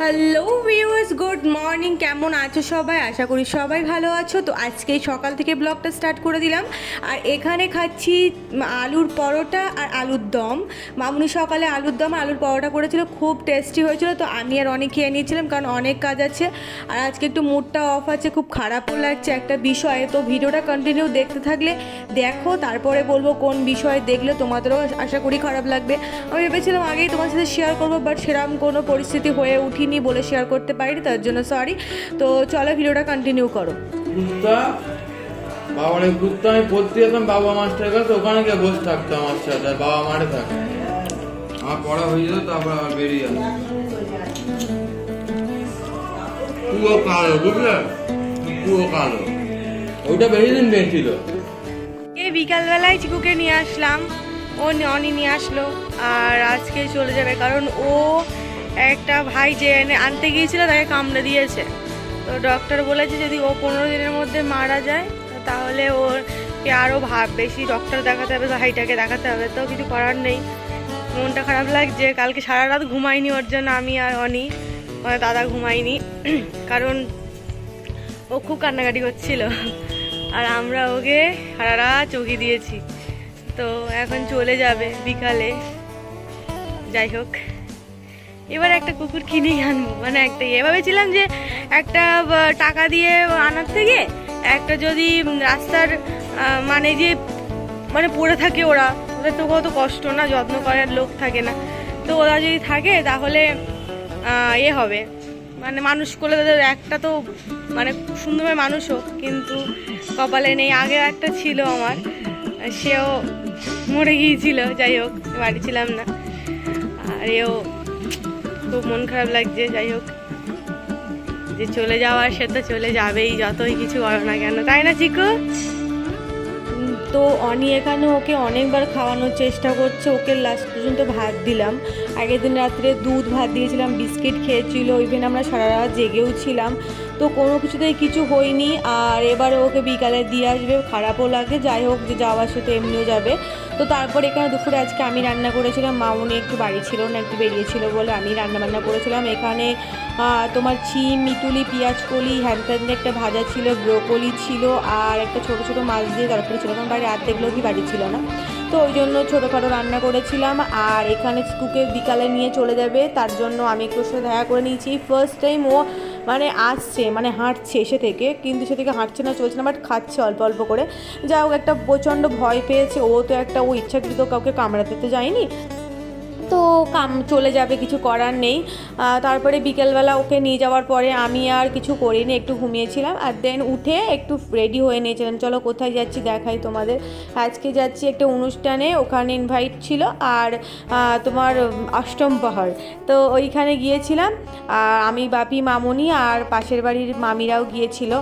Hello viewers, good morning. কেমন আছো সবাই? আশা করি সবাই ভালো আছো। তো আজকে সকাল থেকে ব্লগটা স্টার্ট করে দিলাম। আর এখানে খাচ্ছি আলুর পরোটা আর আলুর দম। মামুনি সকালে আলুর দম আলুর পরোটা করেছিল, খুব টেস্টি হয়েছিল। তো আমি আর অনেক খেয়ে নিয়েছিলাম, কারণ অনেক কাজ আছে আর আজকে একটু মুডটা অফ আছে, খুব খারাপও লাগছে একটা বিষয়ে। তো ভিডিওটা কন্টিনিউ দেখতে থাকলে দেখো, তারপরে বলবো কোন বিষয়ে দেখলে তোমাদেরও আশা করি খারাপ লাগবে। আমি ভেবেছিলাম আগেই তোমার সাথে শেয়ার করবো, বাট সেরকম কোনো পরিস্থিতি হয়ে উঠিনি বলে শেয়ার করতে পারিনি, তার জন্য সরি। তো চলো ভিডিওটা কন্টিনিউ করো। বাবার ঘুরতে আমি পড়তে যেতাম বাবা মাস্টারের কাছে, ওখানে গিয়ে বসে থাকতো আমার সাথে, আর বাবা মারে থাকে। আমার পড়া হয়ে যেত, তারপর আবার বেরিয়ে আসতো। পুরো কালো, বুঝলে, পুরো কালো। ওইটা বেশি দিন বেঁচেছিল। এই বিকালবেলায় চিকুকে নিয়ে আসলাম, ও অনি নিয়ে আসলো, আর আজকে চলে যাবে, কারণ ও একটা ভাই যে আনতে গিয়েছিল তাকে কামড়ে দিয়েছে। তো ডক্টর বলেছে যদি ও 15 দিনের মধ্যে মারা যায় তাহলে ওকে আরও বেশি ডক্টর দেখাতে হবে, ভাইটাকে দেখাতে হবে। তো কিছু করার নেই, মনটা খারাপ লাগছে। কালকে সারা রাত ঘুমাইনি ওর জন্য, আমি আর অনি, দাদা ঘুমাইনি, কারণ ও খুব কান্নাকাটি করছিল আর আমরা ওকে সারা রাত চোখে দিয়েছি। তো এখন চলে যাবে বিকালে। যাই হোক, এবার একটা কুকুর কিনেই আনবো, মানে একটা ভেবেছিলাম যে একটা টাকা দিয়ে আনার থেকে একটা যদি রাস্তার মানে পড়ে থাকে, ওদের তো কত কষ্ট না, যত্ন করার লোক থাকে না। তো ওরা যদি থাকে তাহলে হবে, মানে মানুষ করলে তাদের একটা তো মানে সুন্দর মানুষ হোক, কিন্তু কপালে নেই। আগে একটা ছিল আমার, সেও মরে গিয়েছিল। যাই হোক, বাড়ি ছিলাম না, আর এও খুব মন খারাপ লাগছে। যাই হোক, যে চলে যাওয়ার সে তো চলে যাবেই, যতই কিছু করো না কেন, তাই না চিকু? তো অনি এখানে ওকে অনেকবার খাওয়ানোর চেষ্টা করছে, ওকে লাস্ট পর্যন্ত ভাত দিলাম। আগের দিন রাত্রে দুধ ভাত দিয়েছিলাম, বিস্কিট খেয়েছিল, ইভেন আমরা সারা রাত জেগেও ছিলাম। তো কোনো কিছুতেই কিছু হয়নি। আর এবারে ওকে বিকালে দিয়ে আসবে, খারাপও লাগে। যাই হোক, যে যাওয়ার সাথে এমনিও যাবে। তো তারপর এখানে দুপুরে আজকে আমি রান্না করেছিলাম, মামুনি একটু বাড়ি ছিল না, একটু বেরিয়েছিল বলে আমি রান্না করেছিলাম। এখানে তোমার ছিম, মিতুলি, পেঁয়াজ কলি, হ্যান একটা ভাজা ছিল, ব্রোকলি ছিল, আর একটা ছোটো ছোটো মাছ দিয়ে তরকারি ছিল, কারণ বাড়ি অর্ধেকগুলো কি বাড়ি ছিল না, তো ওই জন্য ছোটোখাটো রান্না করেছিলাম। আর এখানে চিকুকে বিকালে নিয়ে চলে যাবে, তার জন্য আমি একটু সাথে দেখা করে নিয়েছি। ফার্স্ট টাইম ও মানে আসছে, মানে হাঁটছে এসে থেকে, কিন্তু সে থেকে হাঁটছে না, চলছে না, বাট খাচ্ছে অল্প অল্প করে। যা হোক, একটা প্রচণ্ড ভয় পেয়েছে ও, তো একটা ও ইচ্ছাকৃত কাউকে কামড়াতে তো যায়নি, তো চলে যাবে, কিছু করার নেই। তারপরে বিকেলবেলা ওকে নিয়ে যাওয়ার পরে আমি আর কিছু করিনি, একটু ঘুমিয়েছিলাম। আর দেন উঠে একটু রেডি হয়ে নিয়েছিলাম। চলো কোথায় যাচ্ছি দেখাই তোমাদের। আজকে যাচ্ছি একটা অনুষ্ঠানে, ওখানে ইনভাইট ছিল, আর তোমার অষ্টম পাহাড়, তো ওইখানে গিয়েছিলাম। আমি, বাপি, মামুনি আর পাশের বাড়ির মামিরাও গিয়েছিল।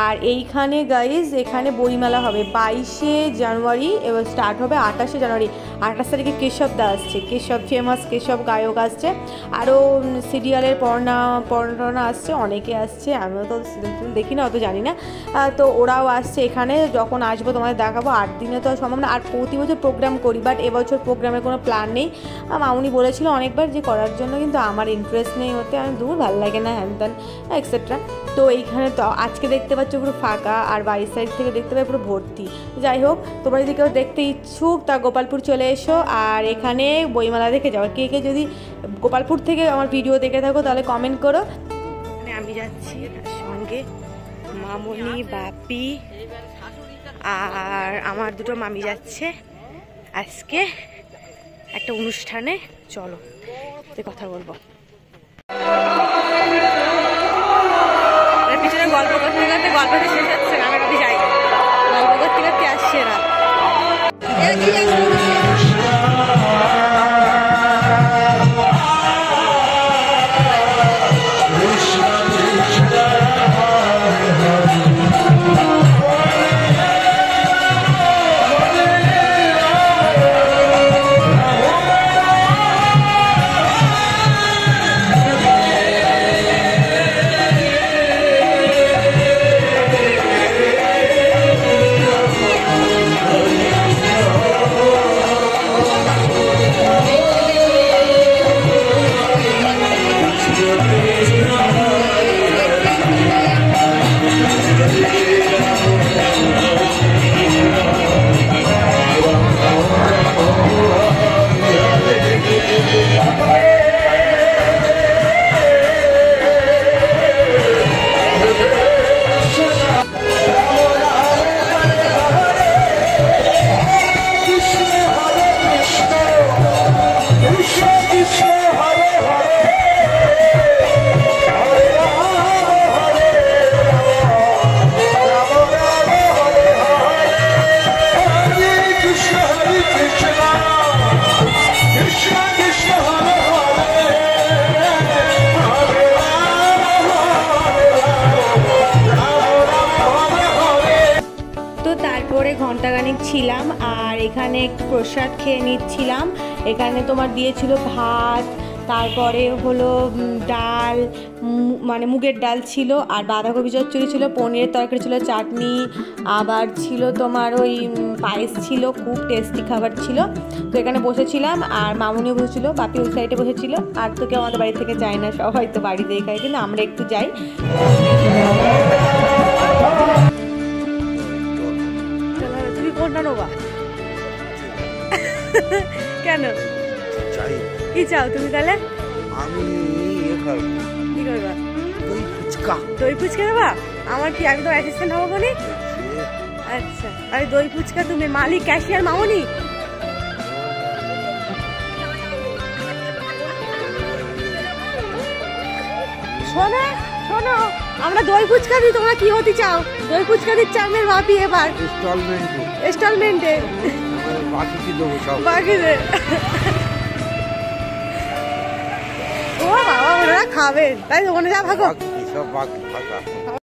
আর এইখানে গাইজ, এখানে বইমেলা হবে 22শে জানুয়ারি, এবার স্টার্ট হবে 28শে জানুয়ারি। 28 তারিখে কেশবদা আসছে, কেশব ফেমাস কেশব গায়ক আসছে, আরও সিরিয়ালের পর্ণা আসছে, অনেকে আসছে, আমিও তো দেখি না, অত জানি না। তো ওরাও আসছে এখানে। যখন আসবো তোমাদের দেখাবো। 8 দিনে তো সম্ভব না, আর প্রতি বছর প্রোগ্রাম করি, বাট এবছর প্রোগ্রামের কোনো প্ল্যান নেই। মামুনি বলেছিল অনেকবার যে করার জন্য, কিন্তু আমার ইন্টারেস্ট নেই ওতে, আমি দূর ভালো লাগে না, হ্যান ত্যান এক্সেট্রা। তো এইখানে তো আজকে দেখতে পাচ্ছ পুরো ফাঁকা, আর 22 তারিখ থেকে দেখতে পাই পুরো ভর্তি। যাই হোক, তোমরা যদি কেউ দেখতে ইচ্ছুক তা গোপালপুর চলে এসো, আর এখানে বইমেলা দেখে যাও। কে কে যদি গোপালপুর থেকে আমার ভিডিও দেখে থাকো তাহলে কমেন্ট করো। আমি যাচ্ছি, তার সঙ্গে মামুনি, বাপি আর আমার দুটো মামি যাচ্ছে আজকে একটা অনুষ্ঠানে। চলো কথা বলবো। পিছনে গল্প করতে করতে গল্পটা শেষ হচ্ছে, রান্নাঘাটে যাই, গল্প করতে করতে আসছে না। ঘন্টাখানিক ছিলাম আর এখানে একটু প্রসাদ খেয়ে নিচ্ছিলাম। এখানে তোমার দিয়েছিল ভাত, তারপরে হলো ডাল, মানে মুগের ডাল ছিল, আর বাঁধাকপি চচ্চড়ি ছিল, পনিরের তরকারি ছিল, চাটনি, আবার ছিল তোমার ওই পায়েস ছিল, খুব টেস্টি খাবার ছিল। তো এখানে বসেছিলাম আর মামুনিও বসেছিল, বাপি ওই সাইডে বসেছিল। আর তো কেউ আমাদের বাড়ি থেকে যায় না, সবাই তো বাড়িতেই খায়, কিন্তু আমরা একটু যাই। তুমি কোনটা নেবা? কেন কি চাও তুমি তাহলে? আমি কি করবা? দই ফুচকা। দই ফুচকা দেবা? আমার কি, আমি তো অ্যাসিস্ট্যান্ট হবো বলি। আচ্ছা, আরে দই ফুচকা তুমি মালিক, ক্যাশিয়ার মামুনি? শোনো শোনো, আমরা দই ফুচকা দিই, তোমরা কি হতে চাও? দই ফুচকা দিচ্ছে আমার ভাবি এবার ইনস্টলমেন্টে। বাকি কি দেবো? সব বাকি দে। ও বাবা, ওরা খাবে তাই ওখানে যা ভাগো, সব বাকি থাকা।